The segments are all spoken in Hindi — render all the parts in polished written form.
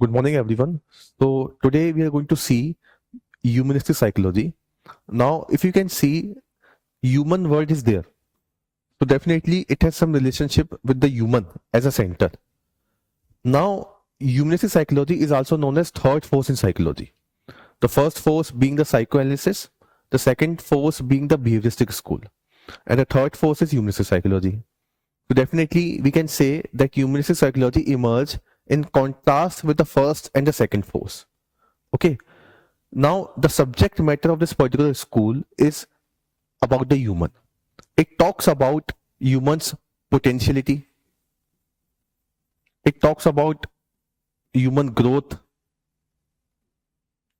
Good morning, everyone. So today we are going to see humanistic psychology. Now, if you can see, human word is there. So definitely it has some relationship with the human as a center. Now, humanistic psychology is also known as third force in psychology. The first force being the psychoanalysis, the second force being the behavioristic school, and the third force is humanistic psychology. So definitely we can say that humanistic psychology emerged in contrast with the first and the second force. Okay. Now, the subject matter of this particular school is about the human. It talks about humans' potentiality. It talks about human growth,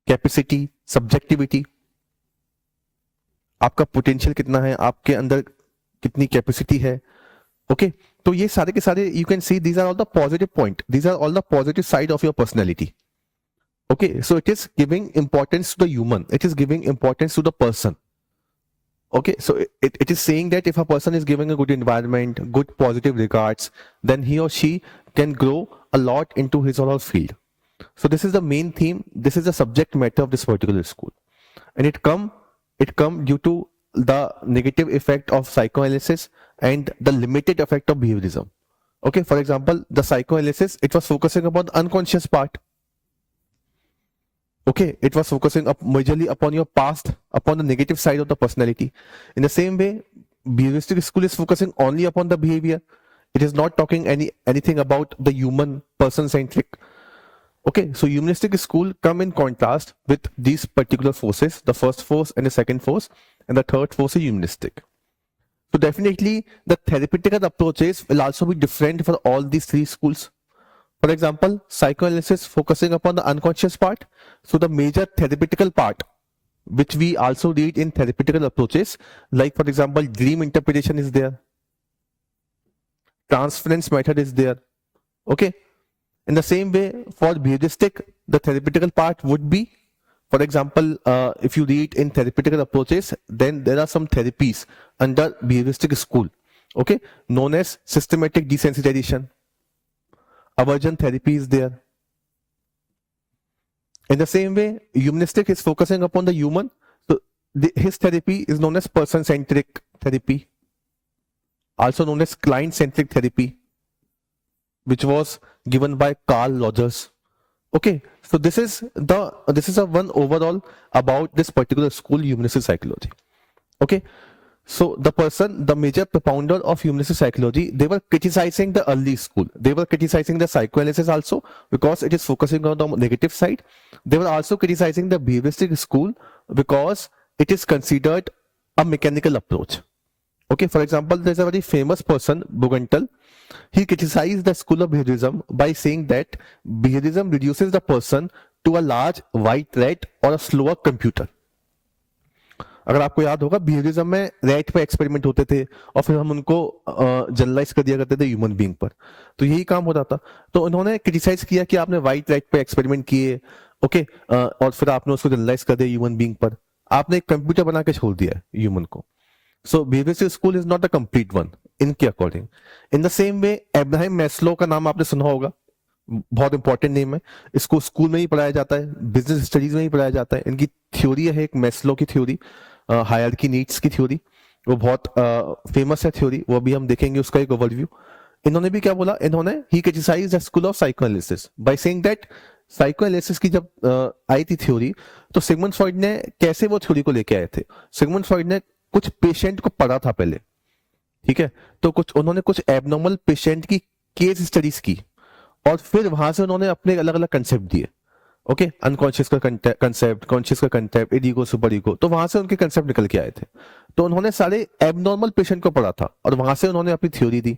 capacity, subjectivity. आपका पोटेंशियल कितना है, आपके अंदर कितनी कैपेसिटी है. ओके, तो ये सारे के सारे you can see these are all the positive point, these are all the positive side of your personality. Okay, so it is giving importance to the human, it is giving importance to the person. Okay, so it is saying that if a person is giving a good environment, good positive regards, then he or she can grow a lot into his or her field. So this is the main theme, this is the subject matter of this particular school, and it come due to the negative effect of psychoanalysis and the limited effect of behaviorism. Okay, for example, the psychoanalysis, it was focusing upon the unconscious part. Okay, it was focusing up majorly upon your past, upon the negative side of the personality. In the same way, behavioristic school is focusing only upon the behavior. It is not talking anything about the human person centric. Okay, so humanistic school come in contrast with these particular forces, the first force and the second force, and the third force is humanistic. So definitely the therapeutical approaches will also be different for all these three schools. For example, psychoanalysis focusing upon the unconscious part. So the major therapeutical part, which we also read in therapeutical approaches, like for example, dream interpretation is there, transference method is there. Okay. In the same way, for behavioristic, the therapeutical part would be, for example, if you read in therapeutical approaches, then there are some therapies under behavioristic school, okay, known as systematic desensitization. Aversion therapy is there. In the same way, humanistic is focusing upon the human. So his therapy is known as person-centric therapy, also known as client-centric therapy, which was given by Carl Rogers. Okay, so this is a one overall about this particular school, humanistic psychology. Okay. So the major propounder of humanistic psychology, they were criticizing the early school. They were criticizing the psychoanalysis also because it is focusing on the negative side. They were also criticizing the behavioristic school because it is considered a mechanical approach. Okay, for example, there's a very famous person, Bugental. He criticized the school of behaviorism by saying that behaviorism reduces the person to a large white rat or a slower computer. अगर आपको याद होगा, बिहेवियरिज्म में रैट पे एक्सपेरिमेंट होते थे और फिर हम उनको जनरलाइज कर दिया करते थे ह्यूमन बीइंग पर, तो यही काम होता था. तो उन्होंने क्रिटिसाइज किया कि आपने व्हाइट रैट पे एक्सपेरिमेंट किए, ओके, और फिर आपने उसको जनरलाइज कर दिया ह्यूमन बीइंग पर. आपने एक कंप्यूटर बना के छोड़ दिया ह्यूमन को. So behavioristic school is not the complete one इनके according. In the same way, Abraham Maslow का नाम आपने सुना होगा, बहुत इंपॉर्टेंट नेम है. इसको स्कूल में ही पढ़ाया जाता है, बिजनेस स्टडीज में ही पढ़ाया जाता है. इनकी थ्योरी है एक मैस्लो की थ्योरी, हायरार्की नीड्स की थ्योरी. वो बहुत फेमस है थ्योरी, वो अभी हम देखेंगे उसका एक ओवरव्यू. इन्होंने भी क्या बोला, इन्होंने ही criticized the school of psychoanalysis by saying that psychoanalysis की जब आई थी थ्योरी, तो सिगमंड फ्रॉइड ने कैसे वो थ्योरी को लेके आए थे. सिगमंड फ्रॉइड ने कुछ पेशेंट को पढ़ा था पहले, ठीक है, तो उन्होंने कुछ एबनॉर्मल पेशेंट की केस स्टडीज की और फिर वहां से उन्होंने अपने अलग अलग कंसेप्ट दिए. ओके, अनकॉन्शियस का कंसेप्ट, कॉन्शियस का कंसेप्ट, ईगो, सुपर ईगो, तो वहां से उनके कंसेप्ट निकल के आए थे. तो उन्होंने सारे एबनॉर्मल पेशेंट को पढ़ा था और वहां से उन्होंने अपनी थ्योरी दी.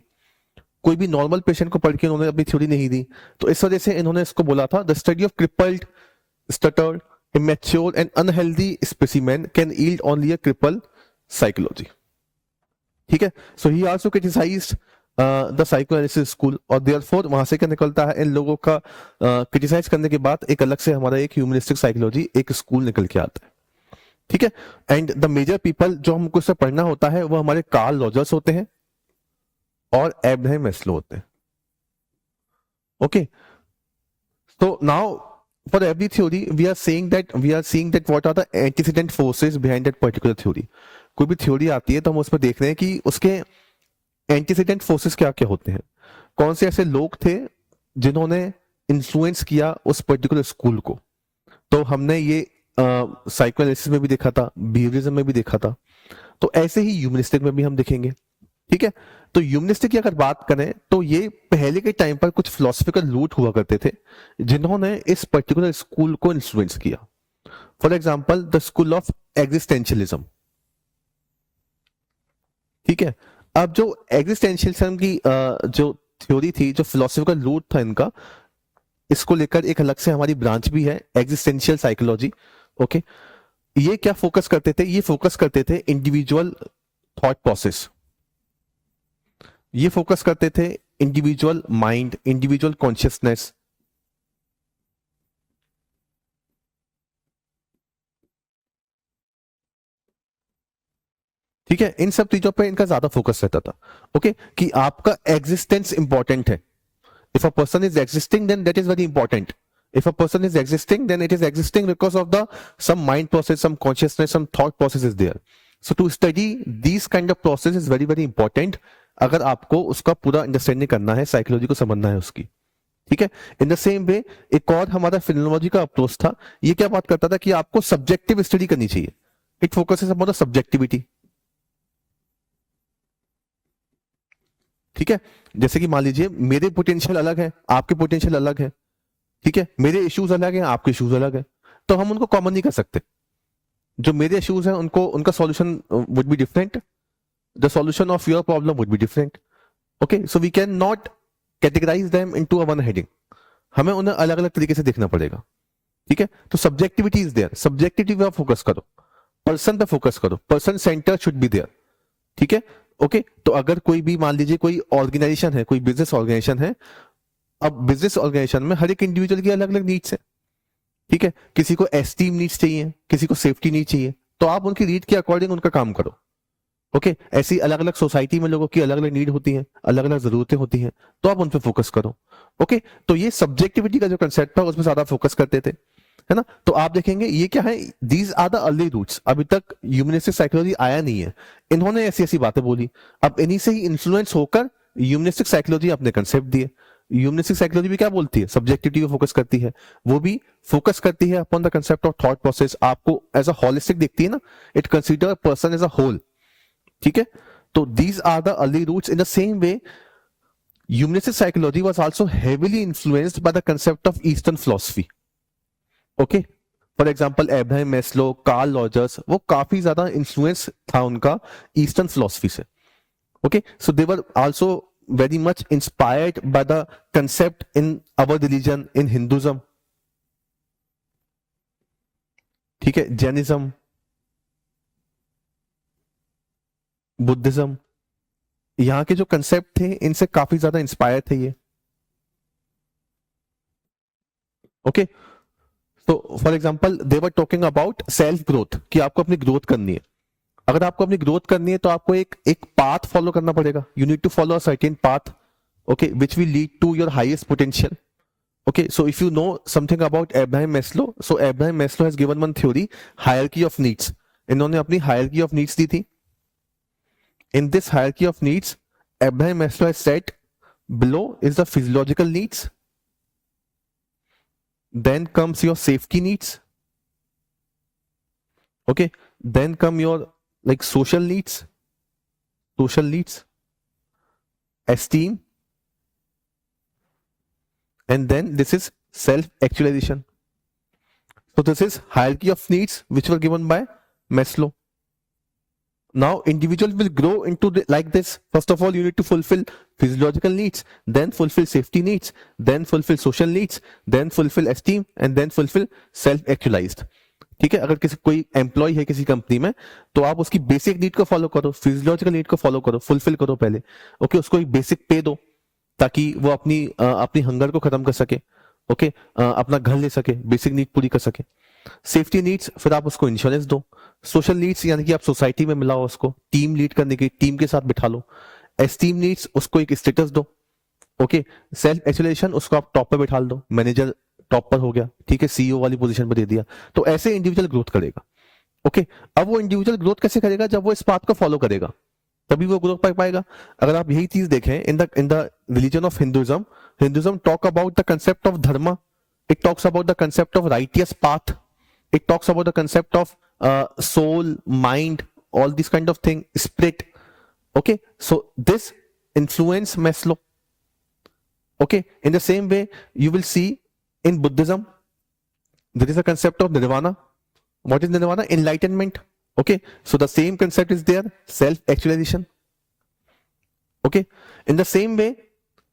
कोई भी नॉर्मल पेशेंट को पढ़ के उन्होंने अपनी थ्योरी नहीं दी. तो इस वजह से इन्होंने इसको बोला था, the study of crippled, stuttered, immature and unhealthy specimen can yield only a cripple psychology. ठीक है, so he also criticized the psychoanalysis school, और देयरफॉर वहां से क्या निकलता है, इन लोगों का क्रिटिसाइज करने के बाद एक अलग से हमारा एक ह्यूमनिस्टिक साइकोलॉजी, एक स्कूल निकल के आता है. ठीक है, एंड द मेजर पीपल जो हमको इससे पढ़ना होता है वो हमारे कार्ल रॉजर्स होते हैं और अब्राहम मैस्लो होते हैं. Okay, So now for every theory we are seeing that what are the antecedent forces behind that particular theory. कोई भी थ्योरी आती है तो हम उसमें देख रहे हैं कि उसके एंटीसीडेंट फोर्सेस क्या क्या होते हैं, कौन से ऐसे लोग थे जिन्होंने इन्फ्लुएंस किया उस पर्टिकुलर स्कूल को. तो हमने ये साइकोएनालिसिस में भी देखा था, बिहेवियरिज्म में भी देखा था, तो ऐसे ही ह्यूमनिस्टिक में भी हम देखेंगे. ठीक है, तो ह्यूमनिस्टिक की अगर बात करें तो ये पहले के टाइम पर कुछ फिलोसफिकल रूट हुआ करते थे जिन्होंने इस पर्टिकुलर स्कूल को इन्फ्लुएंस किया. For example the school of existentialism. ठीक है, अब जो एग्जिस्टेंशियलिज्म की जो थ्योरी थी, जो फिलोसफिकल रूट था इनका, इसको लेकर एक अलग से हमारी ब्रांच भी है, एग्जिस्टेंशियल साइकोलॉजी. ओके, ये क्या फोकस करते थे? ये फोकस करते थे इंडिविजुअल थॉट प्रोसेस, ये फोकस करते थे इंडिविजुअल माइंड, इंडिविजुअल कॉन्शियसनेस. ठीक है, इन सब चीजों पे इनका ज्यादा फोकस रहता था. ओके, कि आपका एग्जिस्टेंस इंपॉर्टेंट है. If a person is existing, then that is very important. If a person is existing, then it is existing because of the some mind process, some consciousness, some thought process is there. So to study these kind of process is very very important. अगर आपको उसका पूरा अंडरस्टैंडिंग करना है, साइकोलॉजी को समझना है उसकी. ठीक है, इन द सेम वे एक और हमारा फिनोलॉजी का अप्रोच था. ये क्या बात करता था कि आपको सब्जेक्टिव स्टडी करनी चाहिए. It focuses upon the subjectivity. ठीक है, जैसे कि मान लीजिए मेरे पोटेंशियल अलग है, आपके पोटेंशियल अलग है. ठीक है, मेरे इश्यूज अलग हैं, आपके इश्यूज अलग है, तो हम उनको कॉमन नहीं कर सकते. जो मेरे इश्यूज हैं उनको, उनका solution would be different, the solution of your problem would be different. Okay, so we can not categorise them into a one heading. हमें उन्हें अलग अलग तरीके से देखना पड़ेगा. ठीक है, तो सब्जेक्टिविटी इज देयर, सब्जेक्टिविटी पे फोकस करो, पर्सन पे फोकस करो, person centre should be there. ठीक है, ओके, तो अगर कोई भी मान लीजिए कोई ऑर्गेनाइजेशन है, कोई बिजनेस ऑर्गेनाइजेशन है, अब बिजनेस ऑर्गेनाइजेशन में हर एक इंडिविजुअल की अलग अलग नीड्स है. ठीक है, किसी को एस्टीम नीड्स चाहिए, किसी को सेफ्टी नीड चाहिए, तो आप उनकी नीड के अकॉर्डिंग उनका काम करो. ओके, ऐसी अलग अलग सोसाइटी में लोगों की अलग अलग नीड होती हैं, अलग अलग जरूरतें होती हैं, तो आप उन पर फोकस करो. ओके, तो ये सब्जेक्टिविटी का जो कंसेप्ट था उसमें ज्यादा फोकस करते थे, है ना. तो आप देखेंगे ये क्या है, these are the early roots. अभी तक ह्यूमनिस्टिक साइकोलॉजी आया नहीं है, इन्होंने ऐसी ऐसी बातें बोली, अब इन्हीं से ही इन्फ्लुएंस होकर ह्यूमनिस्टिक साइकोलॉजी अपने कंसेप्ट दिए. ह्यूमनिस्टिक साइकोलॉजी भी क्या बोलती है, सब्जेक्टिविटी को फोकस करती है, वो भी फोकस करती है upon the concept of thought process. आपको एज अ होलिस्टिक देखती है ना, it consider person as a whole. ठीक है, तो these are the early roots. In the same way humanistic psychology was also heavily influenced by the concept of eastern philosophy. Okay, for example Abraham Maslow, Carl Rogers, वो काफी ज्यादा इन्फ्लुएंस था उनका ईस्टर्न फिलॉसफी से. Okay, so they were also very much inspired by the concept in our religion, in Hinduism. ठीक है, जैनिज्म, बुद्धिज्म, यहाँ के जो कंसेप्ट थे इनसे काफी ज्यादा इंस्पायर थे ये. ओके, तो for example they were talking about self growth, कि आपको अपनी ग्रोथ करनी है. अगर आपको अपनी ग्रोथ करनी है तो आपको एक एक पाथ फॉलो करना पड़ेगा. You need to follow a certain path, okay, which will lead to your highest potential. Okay, so if you know something about Abraham Maslow, so Abraham Maslow has given one theory, hierarchy of needs. इन्होंने अपनी हायरार्की ऑफ नीड्स दी थी. In this hierarchy of needs Abraham Maslow has said below is the physiological needs, then comes your safety needs, okay, then come your like social needs, esteem, and then this is self actualization. So this is hierarchy of needs which were given by Maslow. Now individual will grow into like this. First of all you need to fulfill physiological needs, then fulfill safety needs, then fulfill social needs, then fulfill esteem, and then fulfill self actualized. ठीक है, अगर किसी कोई एम्प्लॉय है किसी कंपनी में, तो आप उसकी बेसिक नीड को फॉलो करो, फिजियोलॉजिकल नीड को फॉलो करो, फुलफिल करो पहले. ओके, उसको एक बेसिक पे दो ताकि वो अपनी हंगर को खत्म कर सके. ओके, अपना घर ले सके, बेसिक नीड पूरी कर सके. सेफ्टी नीड्स, फिर आप उसको इंश्योरेंस दो. सोशल नीड्स यानी कि आप सोसाइटी में मिलाओ उसको, टीम लीड करने की, टीम के साथ बिठा लो. एस्टीम नीड्स, उसको एक स्टेटस दो. ओके, सेल्फ एक्चुलेशन, उसको आप टॉप पे बिठा दो, मैनेजर टॉप पर हो गया, ठीक है, सीईओ वाली पोजीशन पर दे दिया, तो ऐसे इंडिविजुअल ग्रोथ करेगा। ओके, अब वो इंडिविजुअल ग्रोथ कैसे करेगा? जब वो इस पाथ को फॉलो करेगा तभी वो ग्रोथ कर पाएगा। अगर आप यही चीज देखें in the religion of Hinduism talk about the concept of dharma, it talks about the concept of righteous path, it talks about the concept of soul, mind, all these kind of thing, spirit. Okay, so this influence Maslow. Okay, in the same way you will see in Buddhism there is a concept of nirvana. What is nirvana? Enlightenment. Okay, so the same concept is there, self actualization. Okay, in the same way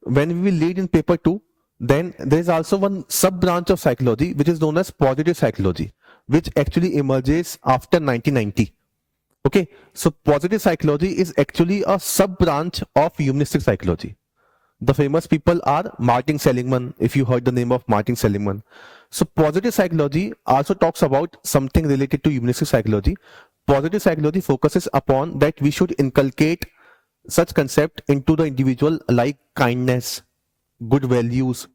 when we will read in paper 2, then there is also one sub branch of psychology which is known as positive psychology, which actually emerges after 1990. Okay, so positive psychology is actually a sub branch of humanistic psychology. The famous people are Martin Seligman, if you heard the name of Martin Seligman. So positive psychology also talks about something related to humanistic psychology. Positive psychology focuses upon that we should inculcate such concept into the individual like kindness, good values,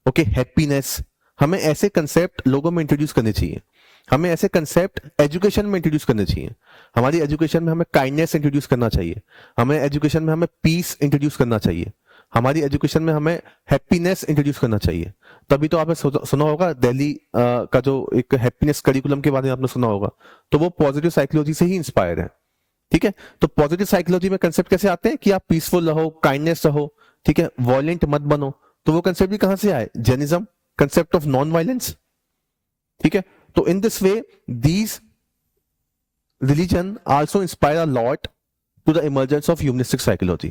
okay, happiness. हमें ऐसे कंसेप्ट लोगों में इंट्रोड्यूस करने चाहिए, हमें ऐसे कंसेप्ट एजुकेशन में इंट्रोड्यूस करने चाहिए। हमारी एजुकेशन में हमें काइंडनेस इंट्रोड्यूस करना चाहिए, हमें एजुकेशन में हमें पीस इंट्रोड्यूस करना चाहिए, हमारी एजुकेशन में हमें हैप्पीनेस इंट्रोड्यूस करना चाहिए। तभी तो आपने सुना होगा दिल्ली का जो एक हैप्पीनेस करिकुलम के बारे में आपने सुना होगा, तो वो पॉजिटिव साइकोलॉजी से ही इंस्पायर है। ठीक है, तो पॉजिटिव साइकोलॉजी में कंसेप्ट कैसे आते हैं कि आप पीसफुल रहो, काइंडनेस रहो, ठीक है, वॉयलेंट मत बनो। तो वो कंसेप्ट भी कहां से आए? Jainism, concept of non violence. ठीक है, तो in this way these religion also inspire a lot to the emergence of humanistic psychology.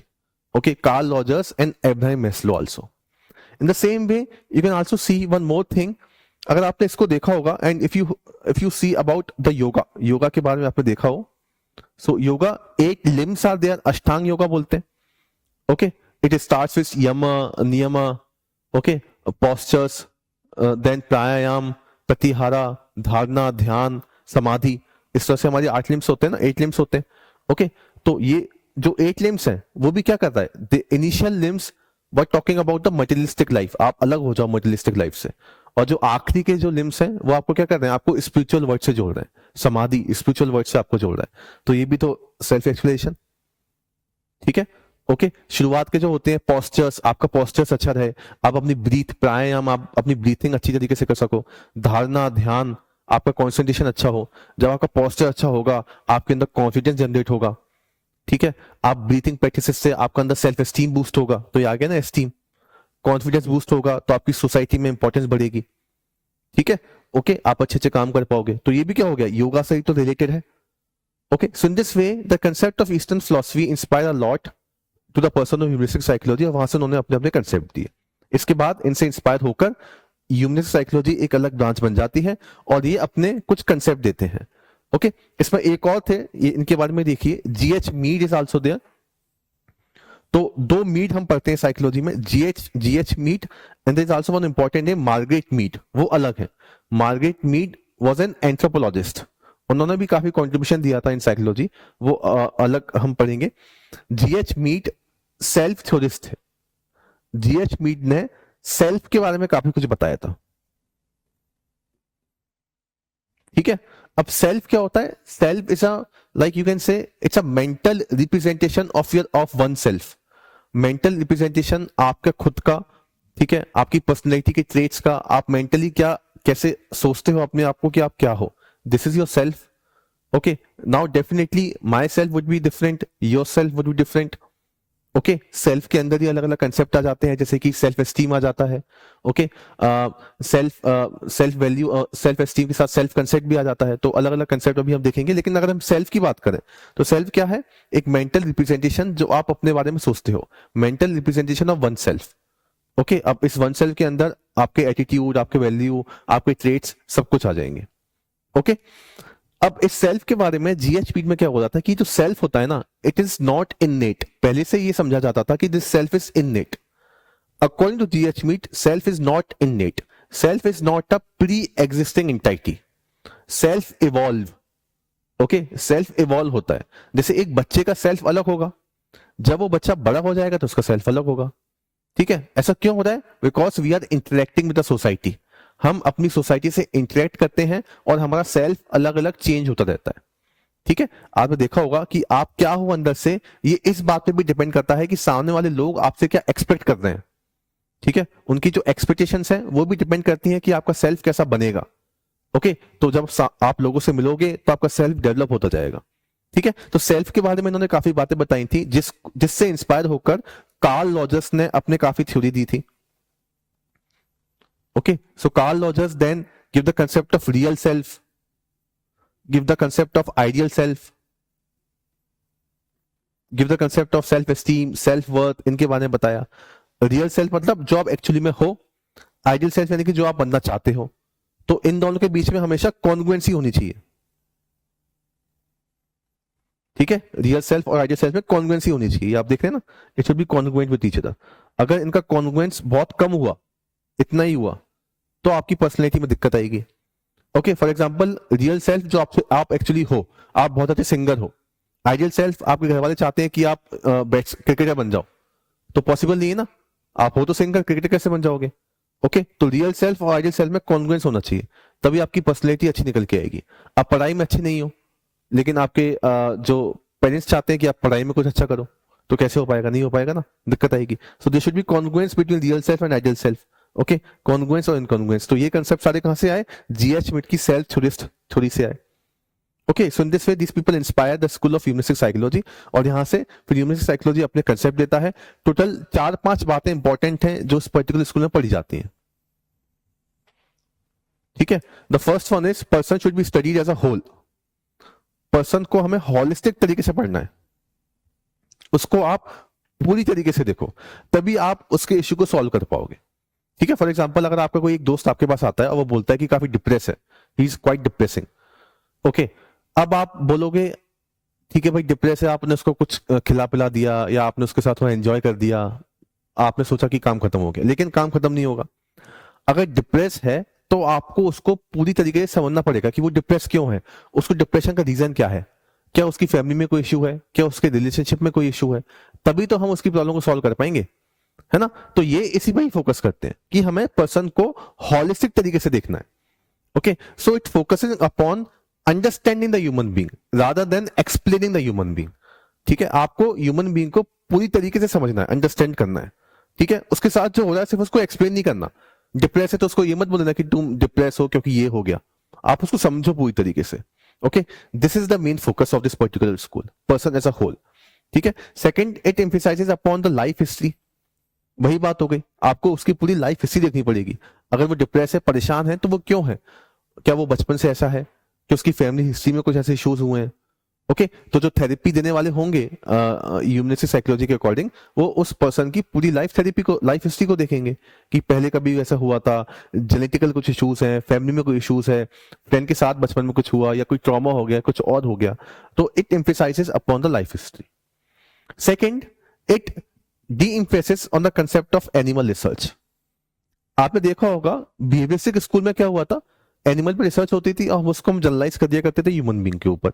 Okay, Carl Rogers and Abraham Maslow also. In the same way you can also see one more thing, अगर आपने इसको देखा होगा, and if you see about the yoga के बारे में आपने देखा हो, so yoga 8 limbs are there, अष्टांग योगा बोलते हैं। Okay, it starts with yama, niyama, okay, postures, then pranayam, Pratihara, धारणा, ध्यान, समाधि, इस तरह से हमारी 8 लिम्स होते हैं ना, 8 लिम्स होते हैं। ओके, तो ये जो 8 लिम्स हैं वो भी क्या करता है? The initial limbs were talking about the materialistic life, आप अलग हो जाओ मटेरियलिस्टिक लाइफ से, और जो आखिरी के जो लिम्स हैं वो आपको क्या कर रहे हैं? आपको स्पिरिचुअल वर्ड से जोड़ रहे हैं, समाधि स्पिरिचुअल वर्ड से आपको जोड़ रहा है। तो ये भी तो सेल्फ एक्सप्लेनेशन। ठीक है, ओके, शुरुआत के जो होते हैं पोस्चर्स, आपका पोस्चर्स अच्छा रहे, आप अपनी ब्रीथ, प्राणायाम, आप अपनी ब्रीथिंग अच्छी तरीके से कर सको, धारणा, ध्यान, आपका कंसंट्रेशन अच्छा हो। जब आपका पोस्चर अच्छा होगा आपके अंदर कॉन्फिडेंस जनरेट होगा। ठीक है, आप ब्रीथिंग प्रैक्टिसेस से आपका अंदर सेल्फ एस्टीम बूस्ट होगा, तो ये आ गया ना एस्टीम, कॉन्फिडेंस बूस्ट होगा तो आपकी सोसाइटी में इंपॉर्टेंस बढ़ेगी। ठीक है, ओके, आप अच्छे अच्छे काम कर पाओगे। तो ये भी क्या हो गया? योगा से ही तो रिलेटेड है। Okay, so in this way the concept of eastern philosophy inspire a lot to the person of humanistic psychology, और वहां से उन्होंने अपने अपने कंसेप्ट दिए। इसके बाद इनसे इंस्पायर होकर ह्यूमनिस्टिक साइकोलॉजी एक अलग ब्रांच बन जाती है और ये अपने कुछ कंसेप्ट देते हैं। ओके, इसमें एक और थे, ये इनके बारे में देखिए, G H Mead is also there. तो 2 मीड हम पढ़ते हैं साइकोलॉजी में, G H Mead and there is also one important है मार्गरेट मीड, वो अलग है। Margaret Mead was an anthropologist, उन्होंने भी काफी कंट्रीब्यूशन दिया था इन साइकोलॉजी, वो अलग हम पढ़ेंगे। जीएच मीड सेल्फ थ्योरिस्ट है, जीएच मीड ने सेल्फ के बारे में काफी कुछ बताया था। ठीक है, अब सेल्फ क्या होता है? Self is a like you can say it's a mental representation of one self, mental representation आपका खुद का। ठीक है, आपकी पर्सनैलिटी के ट्रेट्स का, आप मेंटली क्या कैसे सोचते हो अपने आप को कि आप क्या हो, this is your self. Okay, now definitely my self would be different, your self would be different. Okay, self के अंदर ही अलग अलग कंसेप्ट आ जाते हैं, जैसे कि सेल्फ एस्टीम आ जाता है। Okay, self value, self esteem के साथ सेल्फ कंसेप्ट भी आ जाता है। तो अलग अलग कंसेप्ट अभी हम देखेंगे, लेकिन अगर हम सेल्फ की बात करें तो सेल्फ क्या है? एक मेंटल रिप्रेजेंटेशन जो आप अपने बारे में सोचते हो, mental representation of one self. Okay, अब इस वन सेल्फ के अंदर आपके एटीट्यूड, आपके वैल्यू, आपके ट्रेट्स सब कुछ आ जाएंगे। ओके, अब इस सेल्फ के बारे में जीएच मीड में क्या हो जाता है कि जो सेल्फ होता है ना, इट इज नॉट इननेट। पहले से ये समझा जाता था कि this self is innate. According to G H Mead, self is not innate, self is not a pre existing entity, self evolve. Okay, self evolve होता है। जैसे एक बच्चे का सेल्फ अलग होगा, जब वो बच्चा बड़ा हो जाएगा तो उसका सेल्फ अलग होगा। ठीक है, ऐसा क्यों हो रहा है? Because we are interacting with the society, हम अपनी सोसाइटी से इंटरेक्ट करते हैं और हमारा सेल्फ अलग अलग चेंज होता रहता है। ठीक है, आपने देखा होगा कि आप क्या हो अंदर से, ये इस बात पे भी डिपेंड करता है कि सामने वाले लोग आपसे क्या एक्सपेक्ट कर रहे हैं। ठीक है, उनकी जो एक्सपेक्टेशंस हैं वो भी डिपेंड करती हैं कि आपका सेल्फ कैसा बनेगा। ओके, तो जब आप लोगों से मिलोगे तो आपका सेल्फ डेवलप होता जाएगा। ठीक है, तो सेल्फ के बारे में इन्होंने काफी बातें बताई थी, जिससे इंस्पायर होकर कार्ल रॉजर्स ने अपने काफी थ्योरी दी थी। Okay, so Carl Rogers then give the concept of real self, give the concept of ideal self, give the concept of self esteem, self worth, इनके बारे में बताया। रियल सेल्फ मतलब जो आप एक्चुअली में हो, आइडियल सेल्फ यानी कि जो आप बनना चाहते हो। तो इन दोनों के बीच में हमेशा कॉन्ग्रुएंसी होनी चाहिए। ठीक है, रियल सेल्फ और आइडियल सेल्फ में कॉन्ग्रुएंसी होनी चाहिए। आप देख रहे हैं ना, it should be congruent with each other. अगर इनका कॉन्ग्रुएंस बहुत कम हुआ, इतना ही हुआ, तो आपकी पर्सनैलिटी में दिक्कत आएगी। Okay, for example real self जो आप एक्चुअली हो, आप बहुत अच्छे सिंगर हो। आइडियल सेल्फ आपके घर वाले चाहते हैं कि आप क्रिकेटर बन जाओ, तो पॉसिबल नहीं है ना। आप हो तो सिंगर, क्रिकेटर कैसे बन जाओगे। ओके, तो रियल सेल्फ और आइडियल सेल्फ में कॉन्ग्रुएंस होना चाहिए, तभी आपकी पर्सनैलिटी अच्छी निकल के आएगी। आप पढ़ाई में अच्छी नहीं हो, लेकिन आपके जो पेरेंट्स चाहते हैं कि आप पढ़ाई में कुछ अच्छा करो, तो कैसे हो पाएगा, नहीं हो पाएगा ना, दिक्कत आएगी। So there should be congruence between real self and ideal self. Okay, congruence और इनकॉन्ग्रुएंस, तो ये कंसेप्ट सारे कहां से आए, जीएच मिट की सेल्फ थ्योरी से आए। Okay, so in this way this people inspire the school of humanistic psychology, और यहां से फिर ह्यूमनिस्टिक साइकोलॉजी अपने कंसेप्ट देता है। टोटल 4-5 बातें इंपॉर्टेंट हैं जो इस पर्टिकुलर स्कूल में पढ़ी जाती हैं। ठीक है, the first one is person should be studied as a whole. Person को हमें हॉलिस्टिक तरीके से पढ़ना है, उसको आप पूरी तरीके से देखो, तभी आप उसके इश्यू को सॉल्व कर पाओगे। ठीक है, फॉर एग्जांपल अगर आपका कोई एक दोस्त आपके पास आता है और वो बोलता है कि काफी डिप्रेस है, he is quite depressing. Okay, अब आप बोलोगे ठीक है भाई डिप्रेस है, आपने उसको कुछ खिला पिला दिया या आपने उसके साथ एंजॉय कर दिया, आपने सोचा कि काम खत्म हो गया, लेकिन काम खत्म नहीं होगा। अगर डिप्रेस है तो आपको उसको पूरी तरीके से समझना पड़ेगा कि वो डिप्रेस क्यों है, उसको डिप्रेशन का रीजन क्या है, क्या उसकी फैमिली में कोई इश्यू है, क्या उसके रिलेशनशिप में कोई इश्यू है, तभी तो हम उसकी प्रॉब्लम को सॉल्व कर पाएंगे, है ना। तो ये इसी में ही फोकस करते हैं कि हमें पर्सन को हॉलिस्टिक तरीके से देखना है। Okay, so it focusing upon understanding the human being rather than explaining the human being. ठीक है, आपको ह्यूमन बीइंग को पूरी तरीके से समझना है, अंडरस्टैंड करना है। ठीक है, उसके साथ जो हो रहा है सिर्फ उसको एक्सप्लेन नहीं करना। डिप्रेस है तो उसको ये मत बोलना कि तुम डिप्रेस हो क्योंकि ये हो गया, आप उसको समझो पूरी तरीके से। Okay, this is the main focus of this particular school, person as a whole. ठीक है, second, it emphasises upon the life history. वही बात हो गई, आपको उसकी पूरी लाइफ हिस्ट्री देखनी पड़ेगी। अगर वो डिप्रेस है, परेशान है, तो वो क्यों है, क्या वो बचपन से ऐसा है, कि उसकी फैमिली हिस्ट्री में कुछ ऐसे इश्यूज हुए हैं। ओके, तो जो थेरेपी देने वाले होंगे ह्यूमनिस्टिक साइकोलॉजी के अकॉर्डिंग, वो उस पर्सन की पूरी लाइफ थेरेपी को, लाइफ हिस्ट्री को देखेंगे कि पहले कभी ऐसा हुआ था, जेनेटिकल कुछ इश्यूज हैं, फैमिली में कोई इश्यूज है, फ्रेंड के साथ बचपन में कुछ हुआ या कोई ट्रॉमा हो गया, कुछ और हो गया, तो it emphasises upon the life history. Second, it de-emphasis on the concept of animal research. आपने देखा होगा बिहेवियरिस्टिक स्कूल में क्या हुआ था, एनिमल पे रिसर्च होती थी और उसको हम जनरलाइज कर दिया करते थे ह्यूमन बीइंग के ऊपर।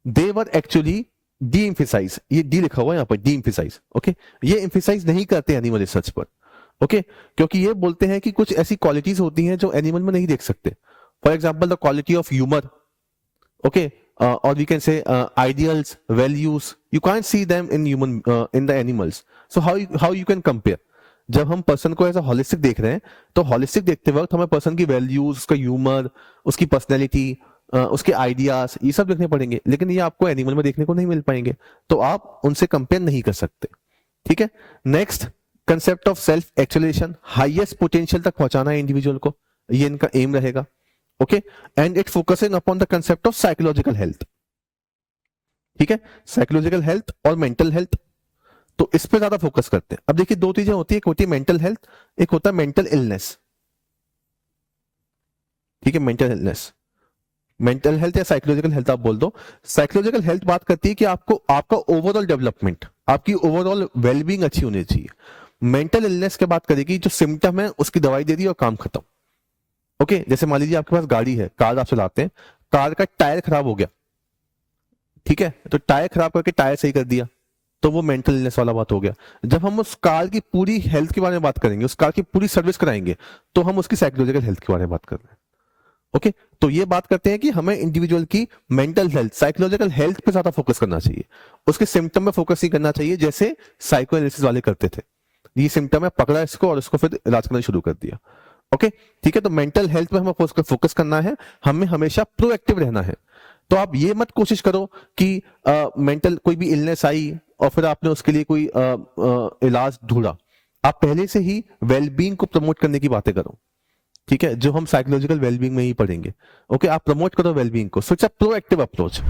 दे वर एक्चुअली de-emphasize, ये डी लिखा हुआ है यहाँ पर, de-emphasize। ओके, ये एम्फेसाइज नहीं करते एनिमल रिसर्च पर। ओके, क्योंकि ये बोलते हैं कि कुछ ऐसी क्वालिटीज होती हैं जो एनिमल में नहीं देख सकते। For example the quality of humour, okay, or we can say ideals, values, you can't see them in human in the animals, so how you can compare। जब हम पर्सन को ऐसा हॉलिस्टिक देख रहे हैं, तो हॉलिस्टिक देखते वक्त हमें पर्सन की वैल्यूज, उसका ह्यूमर, उसकी पर्सनैलिटी, उसके आइडियाज, ये सब देखने पड़ेंगे, लेकिन ये आपको एनिमल में देखने को नहीं मिल पाएंगे, तो आप उनसे कंपेयर नहीं कर सकते। ठीक है, next, concept of self actualisation, highest potential तक पहुंचाना है इंडिविजुअल को, ये इनका एम रहेगा। Okay, and it focusing upon the concept of psychological health. ठीक है, साइकोलॉजिकल हेल्थ और मेंटल हेल्थ, तो इस पे ज्यादा फोकस करते हैं। अब देखिए दो चीजें होती है, एक होती है मेंटल हेल्थ, एक होता है मेंटल इलनेस। ठीक है, मेंटल इलनेस, मेंटल हेल्थ या साइकोलॉजिकल हेल्थ आप बोल दो। साइकोलॉजिकल हेल्थ बात करती है कि आपको आपका ओवरऑल डेवलपमेंट, आपकी ओवरऑल वेलबींग अच्छी होनी चाहिए। मेंटल इलनेस की बात करेगी, जो सिम्टम है उसकी दवाई दे दी और काम खत्म। ओके, जैसे मान लीजिए आपके पास गाड़ी है, कार आप चलाते हैं, कार का टायर खराब हो गया, ठीक है, तो टायर खराब करके टायर सही कर दिया, तो वो मेंटल इलनेस वाला बात हो गया। जब हम उस कार की पूरी हेल्थ के बारे में बात करेंगे, उस कार की पूरी सर्विस कराएंगे, तो हम उसकी साइकोलॉजिकल हेल्थ के बारे में बात कर रहे हैं। ओके, तो ये बात करते हैं कि हमें इंडिविजुअल की मेंटल हेल्थ, साइकोलॉजिकल हेल्थ पे ज्यादा फोकस करना चाहिए, उसके सिम्टम में फोकस नहीं करना चाहिए जैसे साइको एनालिसिस वाले करते थे। ये सिम्टम है, पकड़ा इसको और उसको फिर इलाज करना शुरू कर दिया। ओके, ठीक है, तो मेंटल हेल्थ पे हमें फोकस करना है, हमें हमेशा प्रोएक्टिव रहना है। तो आप ये मत कोशिश करो कि मेंटल कोई भी इलनेस आई और फिर आपने उसके लिए कोई इलाज ढूंढा। आप पहले से ही वेलबींग को प्रमोट करने की बातें करो, ठीक है, जो हम साइकोलॉजिकल वेलबींग में ही पढ़ेंगे। ओके, आप प्रमोट करो वेलबींग को, so it's a proactive approach.